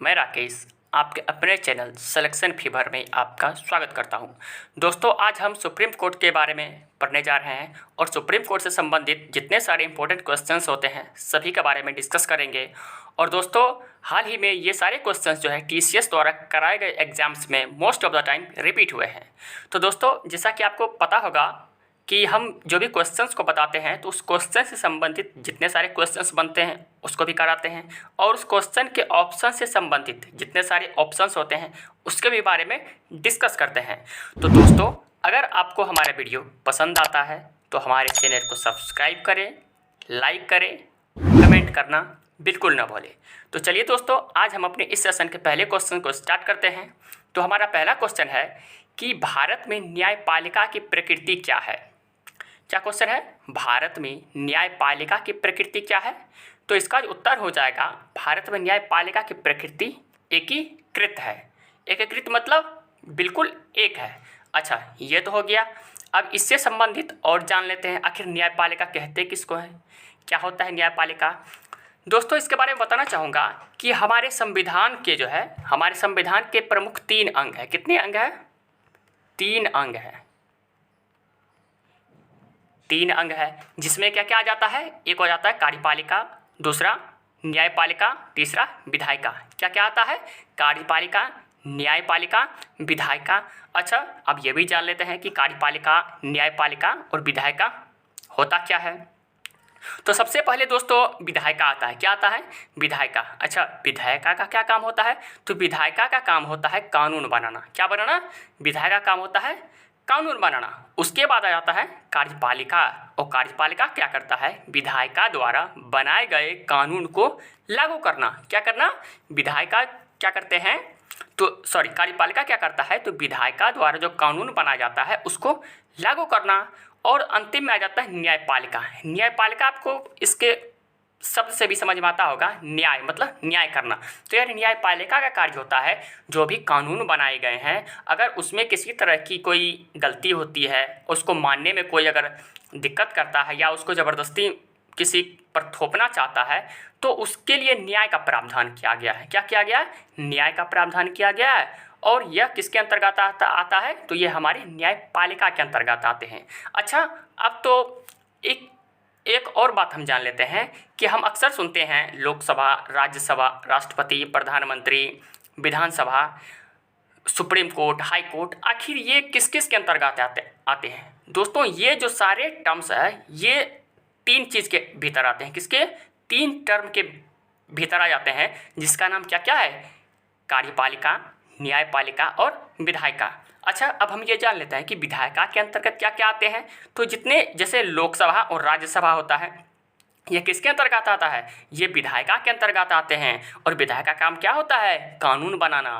मैं राकेश आपके अपने चैनल सिलेक्शन फीवर में आपका स्वागत करता हूं। दोस्तों, आज हम सुप्रीम कोर्ट के बारे में पढ़ने जा रहे हैं और सुप्रीम कोर्ट से संबंधित जितने सारे इंपॉर्टेंट क्वेश्चंस होते हैं सभी के बारे में डिस्कस करेंगे। और दोस्तों, हाल ही में ये सारे क्वेश्चंस जो है TCS द्वारा कराए गए एग्जाम्स में most of the time repeat हुए हैं। तो दोस्तों, जैसा कि आपको पता होगा कि हम जो भी क्वेश्चंस को बताते हैं तो उस क्वेश्चन से संबंधित जितने सारे क्वेश्चंस बनते हैं उसको भी कराते हैं, और उस क्वेश्चन के ऑप्शन से संबंधित जितने सारे ऑप्शंस होते हैं उसके भी बारे में डिस्कस करते हैं। तो दोस्तों, अगर आपको हमारा वीडियो पसंद आता है तो हमारे चैनल को सब्सक्राइब करें, लाइक करें, कमेंट करना बिल्कुल ना भूलें। तो चलिए दोस्तों, आज हम अपने इस सेशन के पहले क्वेश्चन को स्टार्ट करते हैं। तो हमारा पहला क्वेश्चन है कि भारत में न्यायपालिका की प्रकृति क्या है। क्या क्वेश्चन है? भारत में न्यायपालिका की प्रकृति क्या है? तो इसका उत्तर हो जाएगा, भारत में न्यायपालिका की प्रकृति एकीकृत है। एकीकृत मतलब बिल्कुल एक है। अच्छा, ये तो हो गया। अब इससे संबंधित और जान लेते हैं, आखिर न्यायपालिका कहते किसको है, क्या होता है न्यायपालिका। दोस्तों, इसके बारे में बताना चाहूँगा कि हमारे संविधान के प्रमुख 3 अंग हैं। कितने अंग हैं? 3 अंग हैं। 3 अंग है, जिसमें क्या क्या आ जाता है? एक हो जाता है कार्यपालिका, दूसरा न्यायपालिका, तीसरा विधायिका। क्या क्या आता है? कार्यपालिका, न्यायपालिका, विधायिका। अच्छा, अब ये भी जान लेते हैं कि कार्यपालिका, न्यायपालिका और विधायिका होता क्या है। तो सबसे पहले दोस्तों विधायिका आता है। क्या आता है? विधायिका। अच्छा, विधायिका का क्या काम होता है? तो विधायिका का काम होता है कानून बनाना। क्या बनाना? विधायिका का काम होता है कानून बनाना। उसके बाद आ जाता है कार्यपालिका, और कार्यपालिका क्या करता है? विधायिका द्वारा बनाए गए कानून को लागू करना। क्या करना? विधायिका क्या करते हैं? तो कार्यपालिका क्या करता है? तो विधायिका द्वारा जो कानून बनाया जाता है उसको लागू करना। और अंतिम में आ जाता है न्यायपालिका। न्यायपालिका आपको इसके शब्द से भी समझ में आता होगा, न्याय मतलब न्याय करना। तो यार, न्यायपालिका का कार्य होता है जो भी कानून बनाए गए हैं, अगर उसमें किसी तरह की कोई गलती होती है, उसको मानने में कोई अगर दिक्कत करता है या उसको ज़बरदस्ती किसी पर थोपना चाहता है, तो उसके लिए न्याय का प्रावधान किया गया है। क्या किया गया है? न्याय का प्रावधान किया गया है। और यह किसके अंतर्गत आता है? तो ये हमारी न्यायपालिका के अंतर्गत आते हैं। अच्छा, अब तो एक और बात हम जान लेते हैं कि हम अक्सर सुनते हैं लोकसभा, राज्यसभा, राष्ट्रपति, प्रधानमंत्री, विधानसभा, सुप्रीम कोर्ट, हाई कोर्ट, आखिर ये किस किस के अंतर्गत आते हैं। दोस्तों, ये जो सारे टर्म्स है ये 3 चीज़ के भीतर आते हैं। किसके? 3 टर्म के भीतर आ जाते हैं, जिसका नाम क्या क्या है? कार्यपालिका, न्यायपालिका और विधायिका। अच्छा, अब हम ये जान लेते हैं कि विधायिका के अंतर्गत क्या क्या आते हैं। तो जितने जैसे लोकसभा और राज्यसभा होता है, ये किसके अंतर्गत आता है? ये विधायिका के अंतर्गत आते हैं। और विधायिका का काम क्या होता है? कानून बनाना।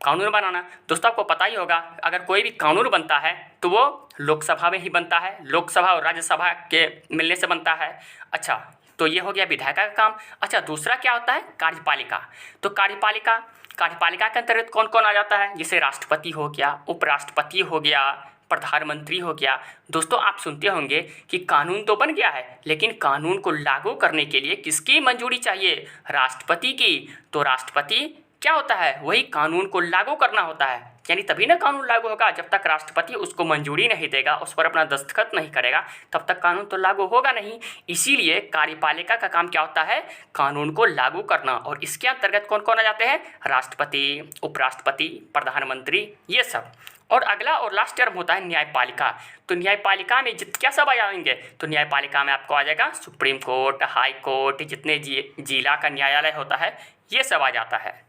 कानून बनाना दोस्तों, आपको पता ही होगा, अगर कोई भी कानून बनता है तो वो लोकसभा में ही बनता है, लोकसभा और राज्यसभा के मिलने से बनता है। अच्छा, तो ये हो गया विधायिका का काम। अच्छा, दूसरा क्या होता है? कार्यपालिका। तो कार्यपालिका के अंतर्गत कौन कौन आ जाता है? जैसे राष्ट्रपति हो गया, उपराष्ट्रपति हो गया, प्रधानमंत्री हो गया। दोस्तों, आप सुनते होंगे कि कानून तो बन गया है, लेकिन कानून को लागू करने के लिए किसकी मंजूरी चाहिए? राष्ट्रपति की। तो राष्ट्रपति क्या होता है? वही कानून को लागू करना होता है। यानी तभी ना कानून लागू होगा, जब तक राष्ट्रपति उसको मंजूरी नहीं देगा, उस पर अपना दस्तखत नहीं करेगा, तब तक कानून तो लागू होगा नहीं। इसीलिए कार्यपालिका का काम क्या होता है? कानून को लागू करना। और इसके अंतर्गत कौन कौन आ जाते हैं? राष्ट्रपति, उपराष्ट्रपति, प्रधानमंत्री, ये सब। और अगला और लास्ट टर्म होता है न्यायपालिका। तो न्यायपालिका में क्या सब आ जाएंगे? तो न्यायपालिका में आपको आ जाएगा सुप्रीम कोर्ट, हाई कोर्ट, जितने जिला का न्यायालय होता है, ये सब आ जाता है।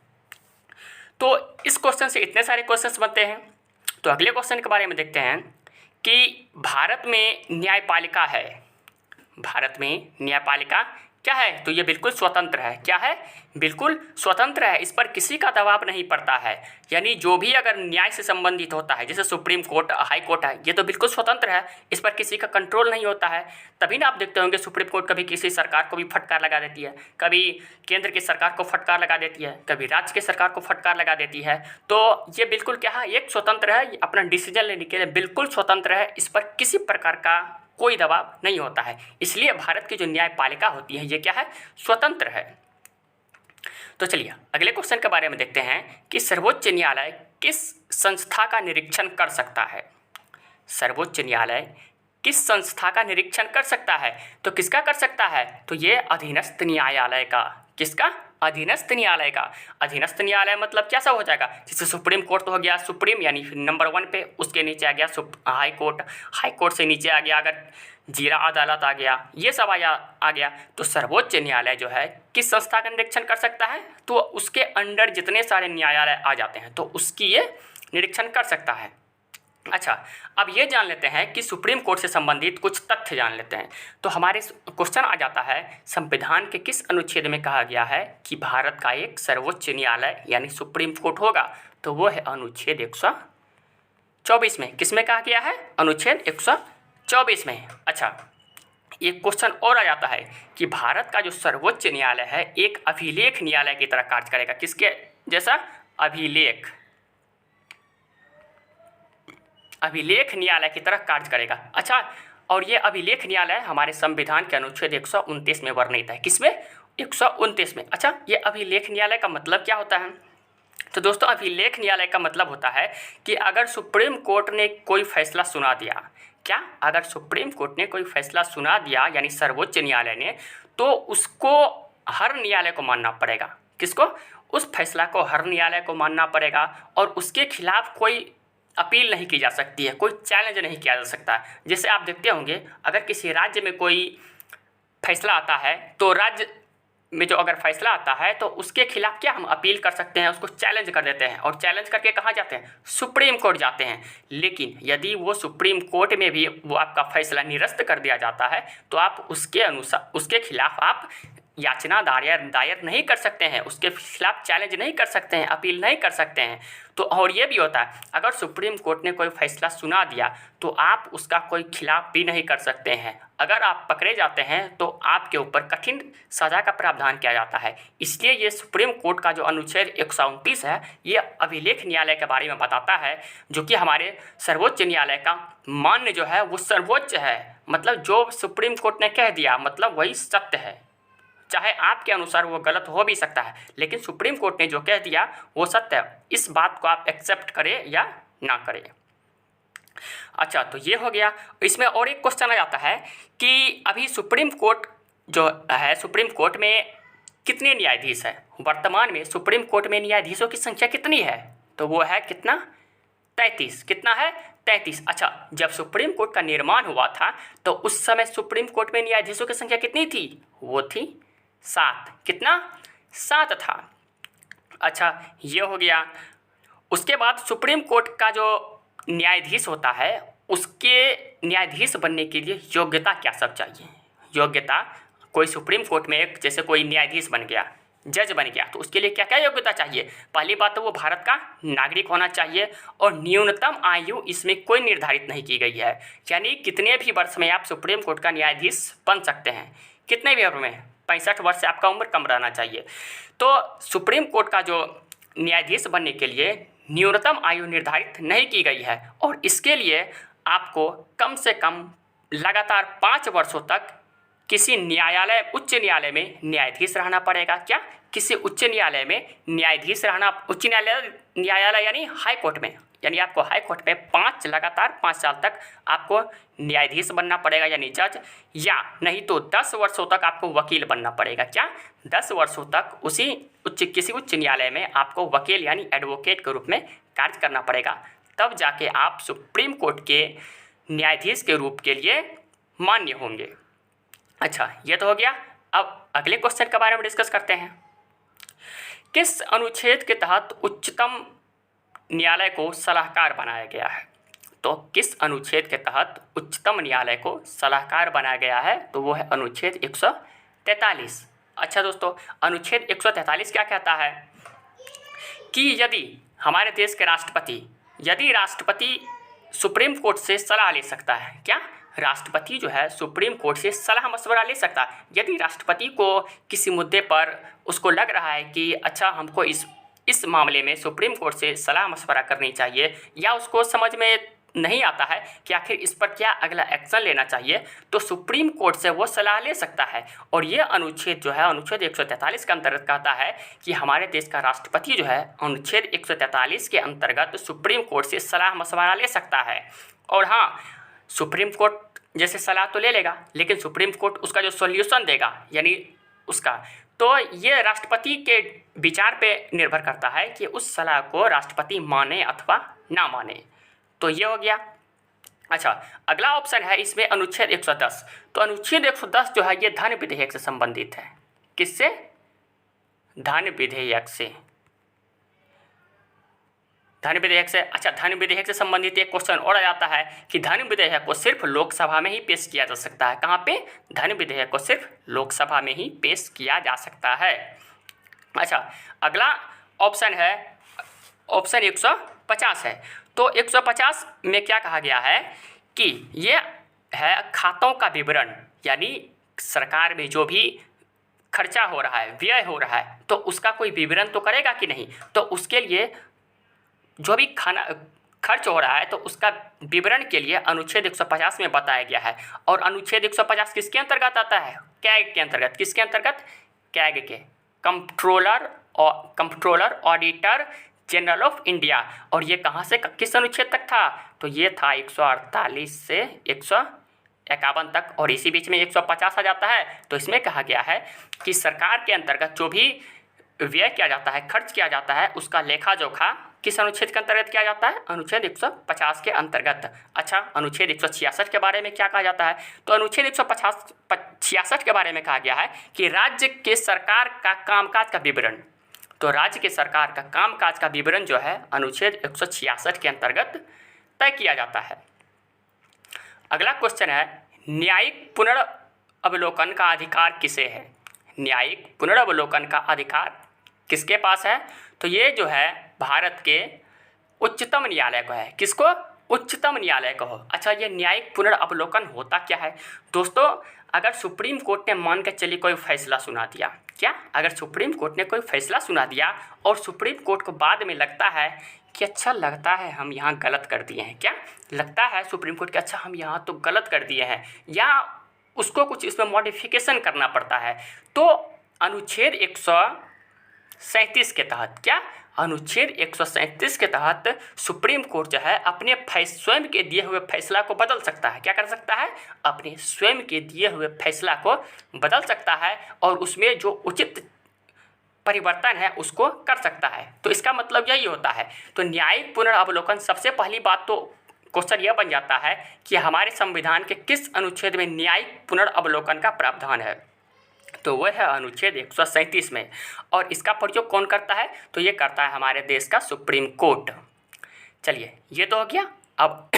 तो इस क्वेश्चन से इतने सारे क्वेश्चंस बनते हैं। तो अगले क्वेश्चन के बारे में देखते हैं कि भारत में न्यायपालिका है। भारत में न्यायपालिका क्या है? तो ये बिल्कुल स्वतंत्र है। क्या है? बिल्कुल स्वतंत्र है। इस पर किसी का दबाव नहीं पड़ता है। यानी जो भी अगर न्याय से संबंधित होता है, जैसे सुप्रीम कोर्ट, हाई कोर्ट है, ये तो बिल्कुल स्वतंत्र है। इस पर किसी का कंट्रोल नहीं होता है। तभी ना आप देखते होंगे सुप्रीम कोर्ट कभी किसी सरकार को भी फटकार लगा देती है, कभी केंद्र की सरकार को फटकार लगा देती है, कभी राज्य की सरकार को फटकार लगा देती है। तो ये बिल्कुल क्या है? एक स्वतंत्र है, अपना डिसीजन लेने के लिए बिल्कुल स्वतंत्र है। इस पर किसी प्रकार का कोई दबाव नहीं होता है। इसलिए भारत की जो न्यायपालिका होती है ये क्या है? स्वतंत्र है। तो चलिए अगले क्वेश्चन के बारे में देखते हैं कि सर्वोच्च न्यायालय किस संस्था का निरीक्षण कर सकता है। सर्वोच्च न्यायालय किस संस्था का निरीक्षण कर सकता है? तो किसका कर सकता है? तो ये अधीनस्थ न्यायालय का। किसका? अधीनस्थ न्यायालय का। अधीनस्थ न्यायालय मतलब कैसा हो जाएगा? जैसे सुप्रीम कोर्ट तो हो गया, सुप्रीम यानी नंबर 1 पे, उसके नीचे आ गया हाई कोर्ट, हाई कोर्ट से नीचे आ गया अगर जिला अदालत आ गया, ये सब आ गया। तो सर्वोच्च न्यायालय जो है किस संस्था का निरीक्षण कर सकता है? तो उसके अंडर जितने सारे न्यायालय आ जाते हैं तो उसकी ये निरीक्षण कर सकता है। अच्छा, अब ये जान लेते हैं कि सुप्रीम कोर्ट से संबंधित कुछ तथ्य जान लेते हैं। तो हमारे क्वेश्चन आ जाता है, संविधान के किस अनुच्छेद में कहा गया है कि भारत का एक सर्वोच्च न्यायालय यानी सुप्रीम कोर्ट होगा? तो वो है अनुच्छेद 124 में। किस में कहा गया है? अनुच्छेद 124 में। अच्छा, एक क्वेश्चन और आ जाता है कि भारत का जो सर्वोच्च न्यायालय है एक अभिलेख न्यायालय की तरह कार्य करेगा। किसके जैसा? अभिलेख न्यायालय की तरह कार्य करेगा। अच्छा, और ये अभिलेख न्यायालय हमारे संविधान के अनुच्छेद 129 में वर्णित है। किसमें? 129 में। अच्छा, ये अभिलेख न्यायालय का मतलब क्या होता है? तो दोस्तों, अभिलेख न्यायालय का मतलब होता है कि अगर सुप्रीम कोर्ट ने कोई फैसला सुना दिया, क्या? अगर सुप्रीम कोर्ट ने कोई फैसला सुना दिया यानी सर्वोच्च न्यायालय ने, तो उसको हर न्यायालय को मानना पड़ेगा। किसको? उस फैसला को हर न्यायालय को मानना पड़ेगा और उसके खिलाफ कोई अपील नहीं की जा सकती है, कोई चैलेंज नहीं किया जा सकता। जैसे आप देखते होंगे, अगर किसी राज्य में कोई फैसला आता है तो राज्य में जो अगर फैसला आता है तो उसके खिलाफ क्या हम अपील कर सकते हैं, उसको चैलेंज कर देते हैं और चैलेंज करके कहाँ जाते हैं? सुप्रीम कोर्ट जाते हैं। लेकिन यदि वो सुप्रीम कोर्ट में भी वो आपका फैसला निरस्त कर दिया जाता है तो आप उसके अनुसार उसके खिलाफ आप याचना दायर नहीं कर सकते हैं, उसके खिलाफ चैलेंज नहीं कर सकते हैं, अपील नहीं कर सकते हैं। तो और ये भी होता है, अगर सुप्रीम कोर्ट ने कोई फैसला सुना दिया तो आप उसका कोई खिलाफ भी नहीं कर सकते हैं। अगर आप पकड़े जाते हैं तो आपके ऊपर कठिन सज़ा का प्रावधान किया जाता है। इसलिए ये सुप्रीम कोर्ट का जो अनुच्छेद 129 है ये अभिलेख न्यायालय के बारे में बताता है, जो कि हमारे सर्वोच्च न्यायालय का मान्य जो है वो सर्वोच्च है। मतलब जो सुप्रीम कोर्ट ने कह दिया मतलब वही सत्य है, चाहे आपके अनुसार वो गलत हो भी सकता है, लेकिन सुप्रीम कोर्ट ने जो कह दिया वो सत्य है। इस बात को आप एक्सेप्ट करें या ना करें। अच्छा, तो ये हो गया। इसमें और एक क्वेश्चन आ जाता है कि अभी सुप्रीम कोर्ट जो है, सुप्रीम कोर्ट में कितने न्यायाधीश हैं? वर्तमान में सुप्रीम कोर्ट में न्यायाधीशों की संख्या कितनी है? तो वो है कितना? 33। कितना है? 33। अच्छा, जब सुप्रीम कोर्ट का निर्माण हुआ था तो उस समय सुप्रीम कोर्ट में न्यायाधीशों की संख्या कितनी थी? वो थी 7। कितना? 7 था। अच्छा, ये हो गया। उसके बाद सुप्रीम कोर्ट का जो न्यायाधीश होता है उसके न्यायाधीश बनने के लिए योग्यता क्या सब चाहिए? योग्यता, कोई सुप्रीम कोर्ट में एक जैसे कोई न्यायाधीश बन गया, जज बन गया, तो उसके लिए क्या क्या योग्यता चाहिए? पहली बात तो वो भारत का नागरिक होना चाहिए और न्यूनतम आयु इसमें कोई निर्धारित नहीं की गई है, यानी कितने भी वर्ष में आप सुप्रीम कोर्ट का न्यायाधीश बन सकते हैं। कितने भी उम्र में? 65 वर्ष से आपका उम्र कम रहना चाहिए। तो सुप्रीम कोर्ट का जो न्यायाधीश बनने के लिए न्यूनतम आयु निर्धारित नहीं की गई है और इसके लिए आपको कम से कम लगातार 5 वर्षों तक किसी न्यायालय, उच्च न्यायालय में न्यायाधीश रहना पड़ेगा। क्या? किसी उच्च न्यायालय में न्यायाधीश रहना। उच्च न्यायालय यानी हाई कोर्ट में, यानी आपको हाई कोर्ट में लगातार 5 साल तक आपको न्यायाधीश बनना पड़ेगा यानी जज, या नहीं तो 10 वर्षों तक आपको वकील बनना पड़ेगा। क्या? 10 वर्षों तक किसी उच्च न्यायालय में आपको वकील यानी एडवोकेट के रूप में कार्य करना पड़ेगा, तब जाके आप सुप्रीम कोर्ट के न्यायाधीश के रूप के लिए मान्य होंगे। अच्छा, ये तो हो गया। अब अगले क्वेश्चन के बारे में डिस्कस करते हैं। किस अनुच्छेद के तहत उच्चतम न्यायालय को सलाहकार बनाया गया है? तो किस अनुच्छेद के तहत उच्चतम न्यायालय को सलाहकार बनाया गया है? तो वो है अनुच्छेद 143। अच्छा दोस्तों, अनुच्छेद 143 क्या कहता है कि यदि हमारे देश के राष्ट्रपति सुप्रीम कोर्ट से सलाह ले सकता है। क्या? राष्ट्रपति जो है सुप्रीम कोर्ट से सलाह मशवरा ले सकता है। यदि राष्ट्रपति को किसी मुद्दे पर उसको लग रहा है कि अच्छा हमको इस मामले में सुप्रीम कोर्ट से सलाह मशवरा करनी चाहिए, या उसको समझ में नहीं आता है कि आखिर इस पर क्या अगला एक्शन लेना चाहिए, तो सुप्रीम कोर्ट से वो सलाह ले सकता है। और ये अनुच्छेद जो है अनुच्छेद 143 के अंतर्गत कहता है कि हमारे देश का राष्ट्रपति जो है अनुच्छेद 143 के अंतर्गत सुप्रीम कोर्ट से सलाह मशवरा ले सकता है। और हाँ, सुप्रीम कोर्ट जैसे सलाह तो ले लेगा, लेकिन सुप्रीम कोर्ट उसका जो सॉल्यूशन देगा यानी उसका, तो ये राष्ट्रपति के विचार पे निर्भर करता है कि उस सलाह को राष्ट्रपति माने अथवा ना माने। तो ये हो गया। अच्छा, अगला ऑप्शन है इसमें अनुच्छेद 110। तो अनुच्छेद 110 जो है ये धन विधेयक से संबंधित है। किससे? धन विधेयक से। धन विधेयक से। अच्छा, धन विधेयक से संबंधित एक क्वेश्चन और आ जाता है कि धन विधेयक को सिर्फ लोकसभा में ही पेश किया जा सकता है। कहाँ पे? धन विधेयक को सिर्फ लोकसभा में ही पेश किया जा सकता है। अच्छा, अगला ऑप्शन है ऑप्शन 150 है। तो 150 में क्या कहा गया है कि ये है खातों का विवरण, यानी सरकार में जो भी खर्चा हो रहा है, व्यय हो रहा है, तो उसका कोई विवरण तो करेगा कि नहीं। तो उसके लिए जो भी खर्च हो रहा है तो उसका विवरण के लिए अनुच्छेद 150 में बताया गया है। और अनुच्छेद 150 किसके अंतर्गत आता है? कैग के अंतर्गत। किसके अंतर्गत? कैग के, comptroller auditor general of India. और ये कहाँ से किस अनुच्छेद तक था? तो ये था 148 से 151 तक, और इसी बीच में 150 आ जाता है। तो इसमें कहा गया है कि सरकार के अंतर्गत जो भी व्यय किया जाता है, खर्च किया जाता है, उसका लेखा जोखा किस अनुच्छेद के अंतर्गत किया जाता है? अनुच्छेद 150 के अंतर्गत। अच्छा, अनुच्छेद 166 के बारे में क्या कहा जाता है? तो अनुच्छेद 166 के बारे में कहा गया है कि राज्य के सरकार का कामकाज का विवरण। तो राज्य के सरकार का कामकाज का विवरण जो है अनुच्छेद 166 के अंतर्गत तय किया जाता है। अगला क्वेश्चन है न्यायिक पुनर्अवलोकन का अधिकार किसे है? न्यायिक पुनर्अवलोकन का अधिकार किसके पास है? तो ये जो है भारत के उच्चतम न्यायालय को है। किसको? उच्चतम न्यायालय को हो। अच्छा, ये न्यायिक पुनर्अवलोकन होता क्या है? दोस्तों, अगर सुप्रीम कोर्ट ने मान के चलिए कोई फैसला सुना दिया, क्या अगर सुप्रीम कोर्ट ने कोई फैसला सुना दिया और सुप्रीम कोर्ट को बाद में लगता है कि अच्छा लगता है हम यहाँ गलत कर दिए हैं, क्या लगता है सुप्रीम कोर्ट के अच्छा हम यहाँ तो गलत कर दिए हैं, या उसको कुछ इसमें मॉडिफिकेशन करना पड़ता है, तो अनुच्छेद 137 के तहत, क्या अनुच्छेद 137 के तहत सुप्रीम कोर्ट जो है अपने स्वयं के दिए हुए फैसला को बदल सकता है। क्या कर सकता है? अपने स्वयं के दिए हुए फैसला को बदल सकता है और उसमें जो उचित परिवर्तन है उसको कर सकता है। तो इसका मतलब यही होता है। तो न्यायिक पुनर्अवलोकन, सबसे पहली बात तो क्वेश्चन यह बन जाता है कि हमारे संविधान के किस अनुच्छेद में न्यायिक पुनर्अवलोकन का प्रावधान है? तो वह है अनुच्छेद 137 में। और इसका प्रयोग कौन करता है? तो ये करता है हमारे देश का सुप्रीम कोर्ट। चलिए, ये तो हो गया। अब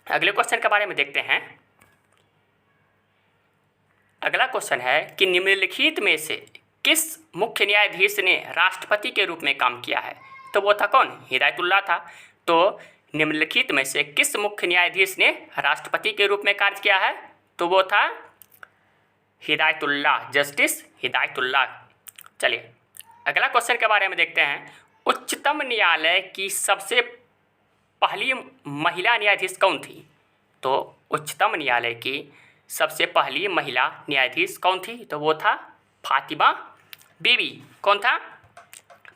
अगले क्वेश्चन के बारे में देखते हैं। अगला क्वेश्चन है कि निम्नलिखित में से किस मुख्य न्यायाधीश ने राष्ट्रपति के रूप में काम किया है? तो वो था कौन? हिदायतुल्लाह था। तो निम्नलिखित में से किस मुख्य न्यायाधीश ने राष्ट्रपति के रूप में कार्य किया है? तो वो था हिदायतुल्लाह, जस्टिस हिदायतुल्लाह। चलिए, अगला क्वेश्चन के बारे में देखते हैं। उच्चतम न्यायालय की सबसे पहली महिला न्यायाधीश कौन थी? तो उच्चतम न्यायालय की सबसे पहली महिला न्यायाधीश कौन थी? तो वो था फातिमा बीबी। कौन था?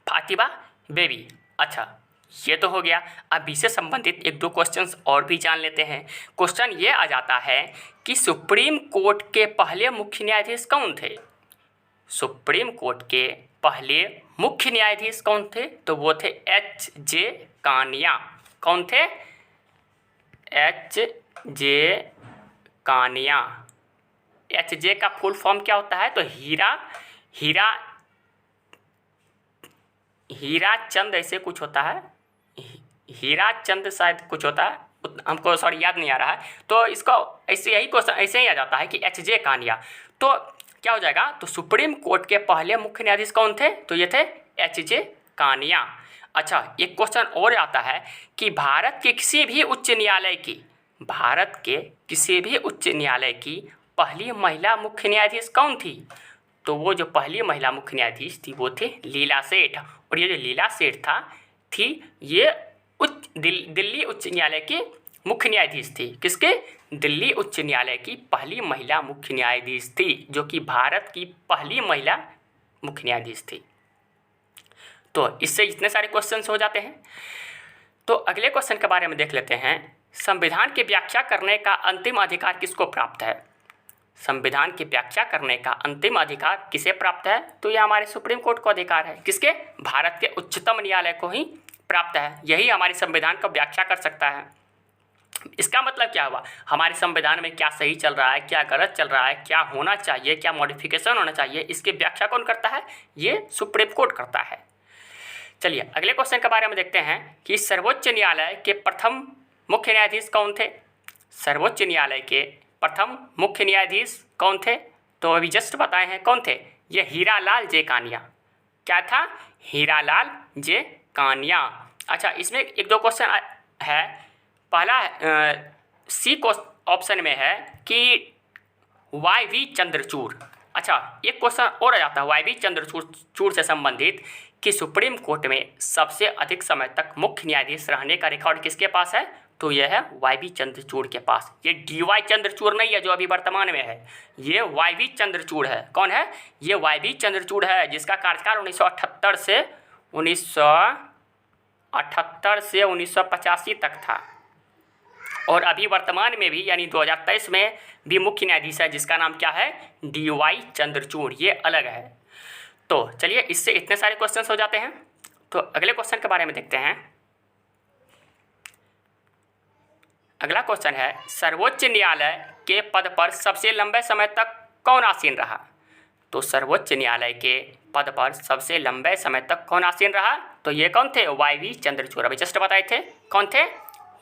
फातिमा बीबी। अच्छा, ये तो हो गया। अब इससे संबंधित एक दो क्वेश्चंस और भी जान लेते हैं। क्वेश्चन ये आ जाता है कि सुप्रीम कोर्ट के पहले मुख्य न्यायाधीश कौन थे? सुप्रीम कोर्ट के पहले मुख्य न्यायाधीश कौन थे? तो वो थे H.J. कानिया। कौन थे? H.J. कानिया। H.J. का फुल फॉर्म क्या होता है? तो हीरा चंद ऐसे कुछ होता है, हीरा चंद शायद कुछ होता है, हमको सॉरी याद नहीं आ रहा है। तो इसको ऐसे ही आ जाता है कि H.J. कानिया। तो क्या हो जाएगा? तो सुप्रीम कोर्ट के पहले मुख्य न्यायाधीश कौन थे? तो ये थे H.J. कानिया। अच्छा, एक क्वेश्चन और आता है कि भारत के किसी भी उच्च न्यायालय की पहली महिला मुख्य न्यायाधीश कौन थी? तो वो जो पहली महिला मुख्य न्यायाधीश थी वो थे लीला सेठ। और ये जो लीला सेठ थी ये दिल्ली उच्च न्यायालय की मुख्य न्यायाधीश थी। किसके? दिल्ली उच्च न्यायालय की पहली महिला मुख्य न्यायाधीश थी, जो कि भारत की पहली महिला मुख्य न्यायाधीश थी। तो इससे इतने सारे क्वेश्चंस हो जाते हैं। तो अगले क्वेश्चन के बारे में देख लेते हैं। संविधान की व्याख्या करने का अंतिम अधिकार किसको प्राप्त है? संविधान की व्याख्या करने का अंतिम अधिकार किसे प्राप्त है? तो यह हमारे सुप्रीम कोर्ट को अधिकार है। किसके? भारत के उच्चतम न्यायालय को ही प्राप्त है। यही हमारे संविधान का व्याख्या कर सकता है। इसका मतलब क्या हुआ? हमारे संविधान में क्या सही चल रहा है, क्या गलत चल रहा है, क्या होना चाहिए, क्या मॉडिफिकेशन होना चाहिए, इसकी व्याख्या कौन करता है? ये सुप्रीम कोर्ट करता है। चलिए अगले क्वेश्चन के बारे में देखते हैं कि सर्वोच्च न्यायालय के प्रथम मुख्य न्यायाधीश कौन थे? सर्वोच्च न्यायालय के प्रथम मुख्य न्यायाधीश कौन थे? तो अभी जस्ट बताए हैं कौन थे। ये हीरालाल जे कानिया। क्या था? हीरालाल जे कानिया। अच्छा, इसमें एक दो क्वेश्चन है। पहला सी को ऑप्शन में है कि वाई.वी. चंद्रचूड़। अच्छा, एक क्वेश्चन और आ जाता है वाई.वी. चंद्रचूड़ से संबंधित कि सुप्रीम कोर्ट में सबसे अधिक समय तक मुख्य न्यायाधीश रहने का रिकॉर्ड किसके पास है? तो यह है वाई.वी. चंद्रचूड़ के पास। ये डी.वाई. चंद्रचूड़ नहीं है जो अभी वर्तमान में है, ये वाई.वी. चंद्रचूड़ है। कौन है? ये वाई.वी. चंद्रचूड़ है, जिसका कार्यकाल 1978 से 1985 तक था। और अभी वर्तमान में भी यानी 2023 में भी मुख्य न्यायाधीश है, जिसका नाम क्या है? डी.वाई. चंद्रचूड़। ये अलग है। तो चलिए इससे इतने सारे क्वेश्चंस हो जाते हैं। तो अगले क्वेश्चन के बारे में देखते हैं। अगला क्वेश्चन है, सर्वोच्च न्यायालय के पद पर सबसे लंबे समय तक कौन आसीन रहा? तो सर्वोच्च न्यायालय के पद पर सबसे लंबे समय तक कौन आसीन रहा? तो ये कौन थे? वाई.वी. चंद्रचूड़। अभी जस्ट बताए थे कौन थे?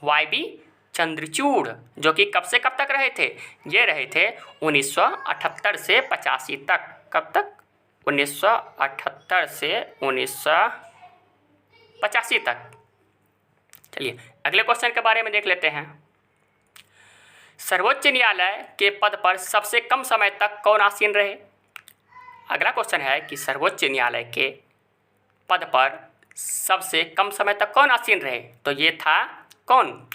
वाई.वी. चंद्रचूड़, जो कि कब से कब तक रहे थे? ये रहे थे 1978 से 85 तक। कब तक? 1978 से 1985 तक। चलिए अगले क्वेश्चन के बारे में देख लेते हैं। सर्वोच्च न्यायालय के पद पर सबसे कम समय तक कौन आसीन रहे? अगला क्वेश्चन है कि सर्वोच्च न्यायालय के पद पर सबसे कम समय तक कौन आसीन रहे? तो ये था कौन?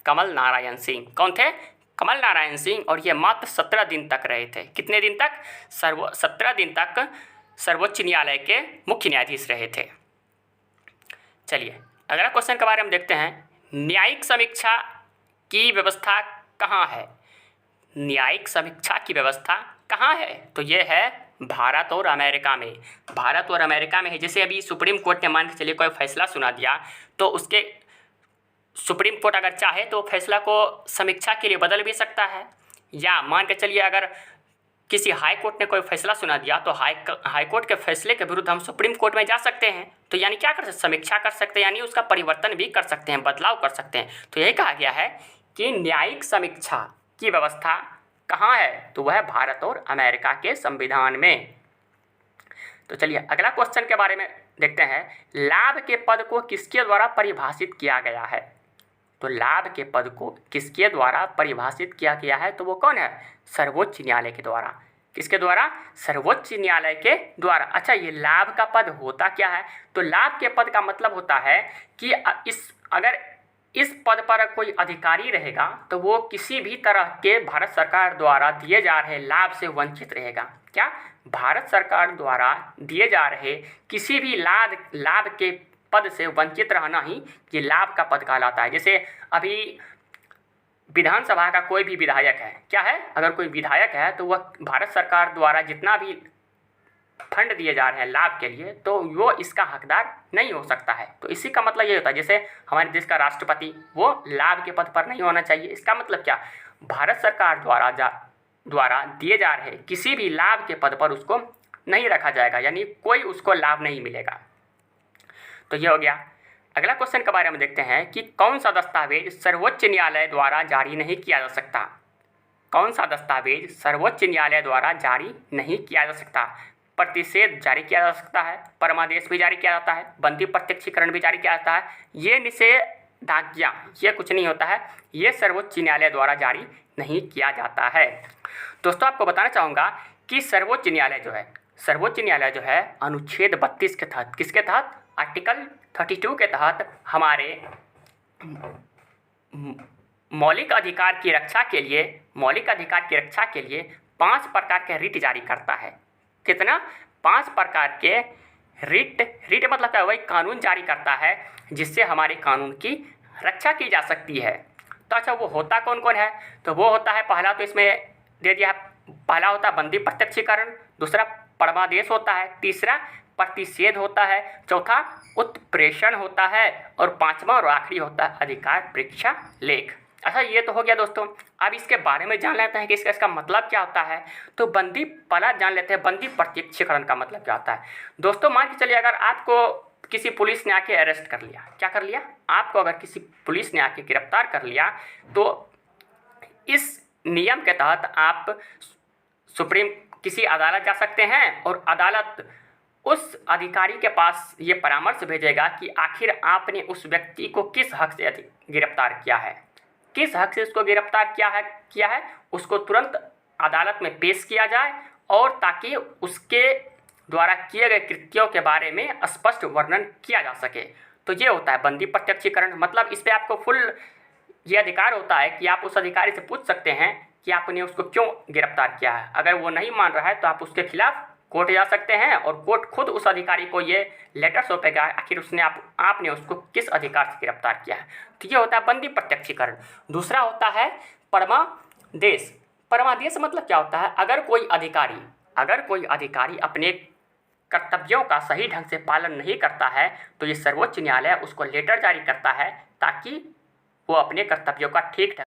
कमल नारायण सिंह। कौन थे? कमल नारायण सिंह। और ये मात्र 17 दिन तक रहे थे। कितने दिन तक? 17 दिन तक सर्वोच्च न्यायालय के मुख्य न्यायाधीश रहे थे। चलिए अगला क्वेश्चन के बारे में देखते हैं। न्यायिक समीक्षा की व्यवस्था कहाँ है? न्यायिक समीक्षा की व्यवस्था कहाँ है? तो ये है भारत और अमेरिका में। भारत और अमेरिका में है। जैसे अभी सुप्रीम कोर्ट ने मान के चलिए कोई फैसला सुना दिया, तो उसके सुप्रीम कोर्ट अगर चाहे तो फैसला को समीक्षा के लिए बदल भी सकता है। या मान के चलिए अगर किसी हाई कोर्ट ने कोई फैसला सुना दिया, तो हाई कोर्ट के फैसले के विरुद्ध हम सुप्रीम कोर्ट में जा सकते हैं। तो यानी क्या कर सकते? समीक्षा कर सकते हैं, यानी उसका परिवर्तन भी कर सकते हैं, बदलाव कर सकते हैं। तो यही कहा गया है कि न्यायिक समीक्षा की व्यवस्था कहाँ है? तो वह भारत और अमेरिका के संविधान में। तो चलिए अगला क्वेश्चन के बारे में देखते हैं। लाभ के पद को किसके द्वारा परिभाषित किया गया है? तो लाभ के पद को किसके द्वारा परिभाषित किया गया है? तो वो कौन है? सर्वोच्च न्यायालय के द्वारा। किसके द्वारा? सर्वोच्च न्यायालय के द्वारा। अच्छा, ये लाभ का पद होता क्या है? तो लाभ के पद का मतलब होता है कि अगर इस पद पर कोई अधिकारी रहेगा तो वो किसी भी तरह के भारत सरकार द्वारा दिए जा रहे लाभ से वंचित रहेगा। क्या? भारत सरकार द्वारा दिए जा रहे किसी भी लाभ के पद से वंचित रहना ही ये लाभ का पद कहलाता है। जैसे अभी विधानसभा का कोई भी विधायक है, क्या है? अगर कोई विधायक है तो वह भारत सरकार द्वारा जितना भी फंड दिए जा रहे हैं लाभ के लिए, तो वो इसका हकदार नहीं हो सकता है। तो इसी का मतलब ये होता है, जैसे हमारे देश का राष्ट्रपति वो लाभ के पद पर नहीं होना चाहिए। इसका मतलब क्या? भारत सरकार द्वारा दिए जा रहे किसी भी लाभ के पद पर उसको नहीं रखा जाएगा, यानी कोई उसको लाभ नहीं मिलेगा। तो ये हो गया। अगला क्वेश्चन के बारे में देखते हैं कि कौन सा दस्तावेज सर्वोच्च न्यायालय द्वारा जारी नहीं किया जा सकता? कौन सा दस्तावेज सर्वोच्च न्यायालय द्वारा जारी नहीं किया जा सकता? प्रतिषेध जारी किया जा सकता है, परमादेश भी जारी किया जाता है, बंदी प्रत्यक्षीकरण भी जारी किया जाता है। ये निषेधाज्ञा ये कुछ नहीं होता है, ये सर्वोच्च न्यायालय द्वारा जारी नहीं किया जाता है। दोस्तों आपको बताना चाहूँगा कि सर्वोच्च न्यायालय जो है अनुच्छेद 32 के तहत, किसके तहत? आर्टिकल 32 के तहत हमारे मौलिक अधिकार की रक्षा के लिए, मौलिक अधिकार की रक्षा के लिए 5 प्रकार के रिट जारी करता है। कितना? 5 प्रकार के रिट। रिट मतलब क्या? वही कानून जारी करता है जिससे हमारे कानून की रक्षा की जा सकती है। तो अच्छा, वो होता कौन कौन है? तो वो होता है, पहला तो इसमें दे दिया है, पहला होता है बंदी प्रत्यक्षीकरण, दूसरा परमादेश होता है, तीसरा प्रतिषेध होता है, चौथा उत्प्रेषण होता है, और पांचवा और आखिरी होता है अधिकार परीक्षा लेख। अच्छा, ये तो हो गया दोस्तों। अब इसके बारे में जान लेते हैं कि इसका मतलब क्या होता है। तो बंदी पहला जान लेते हैं, बंदी प्रत्यक्षीकरण का मतलब क्या होता है। दोस्तों मान के चलिए, अगर आपको किसी पुलिस ने आके अरेस्ट कर लिया, क्या कर लिया? आपको अगर किसी पुलिस ने आके गिरफ्तार कर लिया, तो इस नियम के तहत आप सुप्रीम किसी अदालत जा सकते हैं, और अदालत उस अधिकारी के पास ये परामर्श भेजेगा कि आखिर आपने उस व्यक्ति को किस हक से गिरफ्तार किया है, किस हक से उसको गिरफ्तार किया है उसको तुरंत अदालत में पेश किया जाए, और ताकि उसके द्वारा किए गए कृत्यों के बारे में स्पष्ट वर्णन किया जा सके। तो ये होता है बंदी प्रत्यक्षीकरण। मतलब इस पर आपको फुल ये अधिकार होता है कि आप उस अधिकारी से पूछ सकते हैं कि आपने उसको क्यों गिरफ्तार किया है। अगर वो नहीं मान रहा है तो आप उसके खिलाफ कोर्ट जा सकते हैं, और कोर्ट खुद उस अधिकारी को ये लेटर सौंपेगा आखिर उसने आपने उसको किस अधिकार से गिरफ्तार किया है। तो ये होता है बंदी प्रत्यक्षीकरण। दूसरा होता है परमादेश। परमादेश मतलब क्या होता है? अगर कोई अधिकारी अपने कर्तव्यों का सही ढंग से पालन नहीं करता है, तो ये सर्वोच्च न्यायालय उसको लेटर जारी करता है ताकि वो अपने कर्तव्यों का ठीक ढंग